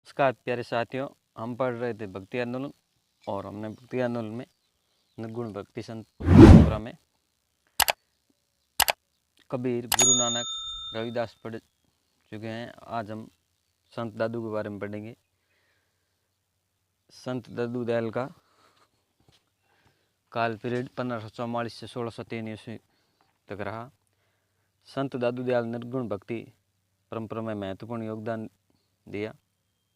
नमस्कार प्यारे साथियों, हम पढ़ रहे थे भक्ति आंदोलन और हमने भक्ति आंदोलन में निर्गुण भक्ति संत परंपरा में कबीर, गुरु नानक, रविदास पढ़ चुके हैं। आज हम संत दादू के बारे में पढ़ेंगे। संत दादू दयाल का काल पीरियड 1544 से 1603 ईस्वी तक रहा। संत दादू दयाल निर्गुण भक्ति परंपरा में महत्वपूर्ण योगदान दिया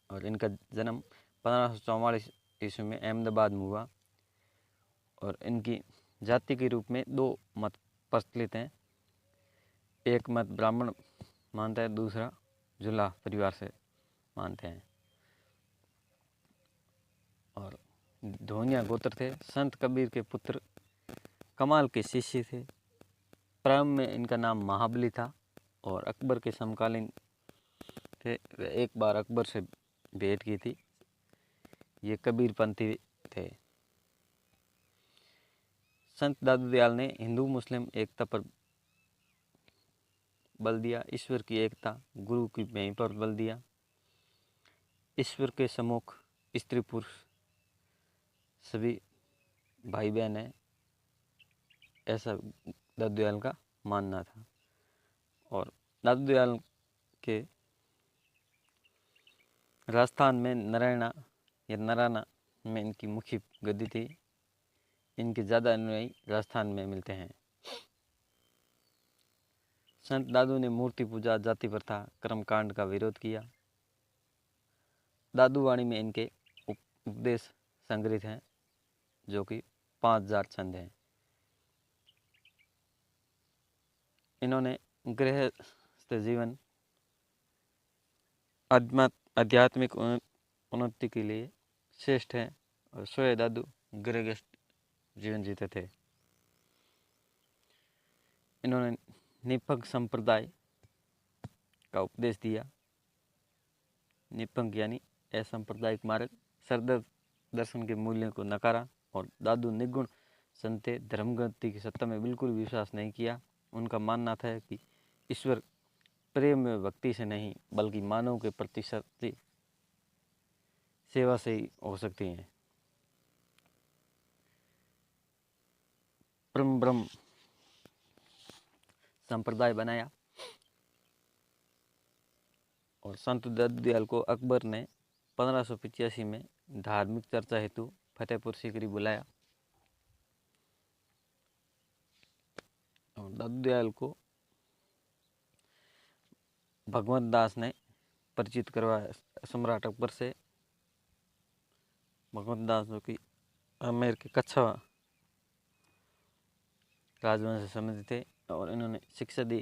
और इनका जन्म 1544 ईस्वी में अहमदाबाद में हुआ और इनकी जाति के रूप में दो मत प्रचलित हैं। एक मत ब्राह्मण मानता है, दूसरा जुलाह परिवार से मानते हैं और धोनिया गोत्र थे। संत कबीर के पुत्र कमाल के शिष्य थे। प्रारंभ में इनका नाम महाबली था और अकबर के समकालीन थे। एक बार अकबर से भेंट की थी। ये कबीरपंथी थे। संत दादू दयाल ने हिंदू मुस्लिम एकता पर बल दिया, ईश्वर की एकता, गुरु की महिमा पर बल दिया। ईश्वर के सम्मुख स्त्री पुरुष सभी भाई बहन हैं, ऐसा दादू दयाल का मानना था। और दादू दयाल के राजस्थान में नारायणा या नराना में इनकी मुख्य गद्दी थी। इनके ज़्यादा अनुयायी राजस्थान में मिलते हैं। संत दादू ने मूर्ति पूजा, जाति प्रथा, कर्मकांड का विरोध किया। दादू वाणी में इनके उपदेश संग्रहित हैं, जो कि 5000 छंद हैं। इन्होंने गृहस्थ जीवन, आध्यात्मिक उन्नति के लिए श्रेष्ठ है और स्वयं दादू गृहस्थ जीवन जीते थे। इन्होंने निपंग संप्रदाय का उपदेश दिया। निपंग यानी असंप्रदायिक मार्ग, सरदर्द दर्शन के मूल्यों को नकारा और दादू निर्गुण संते धर्मगति की सत्ता में बिल्कुल विश्वास नहीं किया। उनका मानना था कि ईश्वर प्रेम में भक्ति से नहीं बल्कि मानव के प्रति सच्ची सेवा से ही हो सकती है। परम ब्रह्म संप्रदाय बनाया और संत दादू दयाल को अकबर ने 1585 में धार्मिक चर्चा हेतु फतेहपुर सीकरी बुलाया और दादू दयाल को भगवंत दास ने परिचित करवाया सम्राट अकबर से। भगवंत दास जो कि आमेर के कच्छा राजवंश से संबंधित थे और इन्होंने शिक्षा दी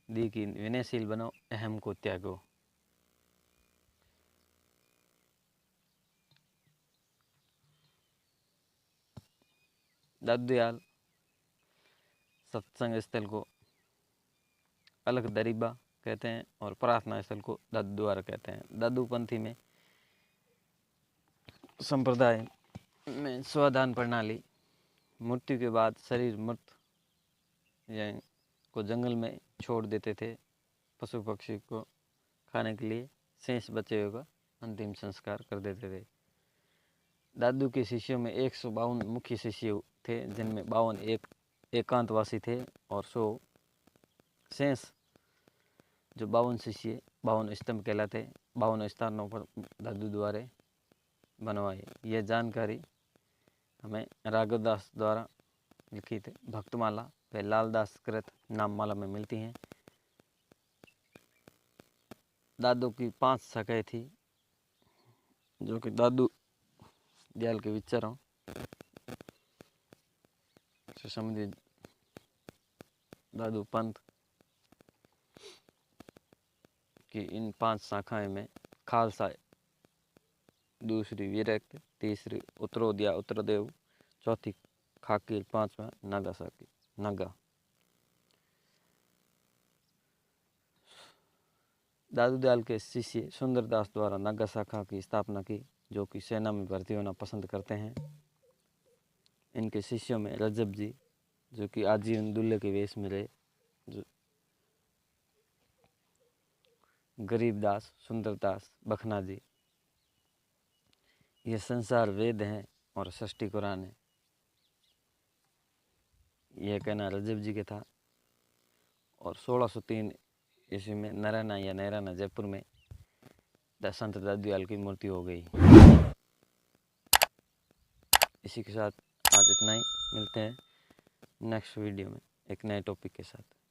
कि विनयशील बनो, अहम को त्यागो। दादू दयाल सत्संग स्थल को अलग दरीबा कहते हैं और प्रार्थना स्थल को दादू द्वारा कहते हैं। दादू पंथी में संप्रदाय में स्वादान प्रणाली, मृत्यु के बाद शरीर मृत को जंगल में छोड़ देते थे पशु पक्षी को खाने के लिए। शेष बचे हुए का अंतिम संस्कार कर देते थे। दादू के शिष्यों में 152 मुख्य शिष्य थे, जिनमें 52 एकांतवासी थे और 100 शेष जो 52 शिष्य 52 स्तंभ कहलाते। 52 स्थानों पर दादू द्वारा बनवाए। यह जानकारी हमें राघवदास द्वारा लिखित भक्तमाला व लालदास कृत नाममाला में मिलती हैं। दादू की 5 शाखाएं थी, जो कि दादू दयाल के विचारों से संबंधित दादू पंथ की इन 5 शाखाएं में खालसा, दूसरी विरक्त, तीसरी उत्तरोदया उत्तरदेव, चौथी खाकीर, 5वां नागासाकी नागा। दादू दयाल के शिष्य सुंदरदास द्वारा नागा शाखा की स्थापना की, जो कि सेना में भर्ती होना पसंद करते हैं। इनके शिष्यों में रजब जी, जो कि आजीवन दूल्हे के वेश में रहे, जो गरीबदास, सुंदरदास, बखना जी। ये संसार वेद हैं और षष्ठी कुरान है। यह कहना रजब जी के था। और 1603 ईस्वी में नरैना या नैराना जयपुर में संत दादूलाल की मूर्ति हो गई। इसी के साथ आज इतना ही। मिलते हैं नेक्स्ट वीडियो में एक नए टॉपिक के साथ।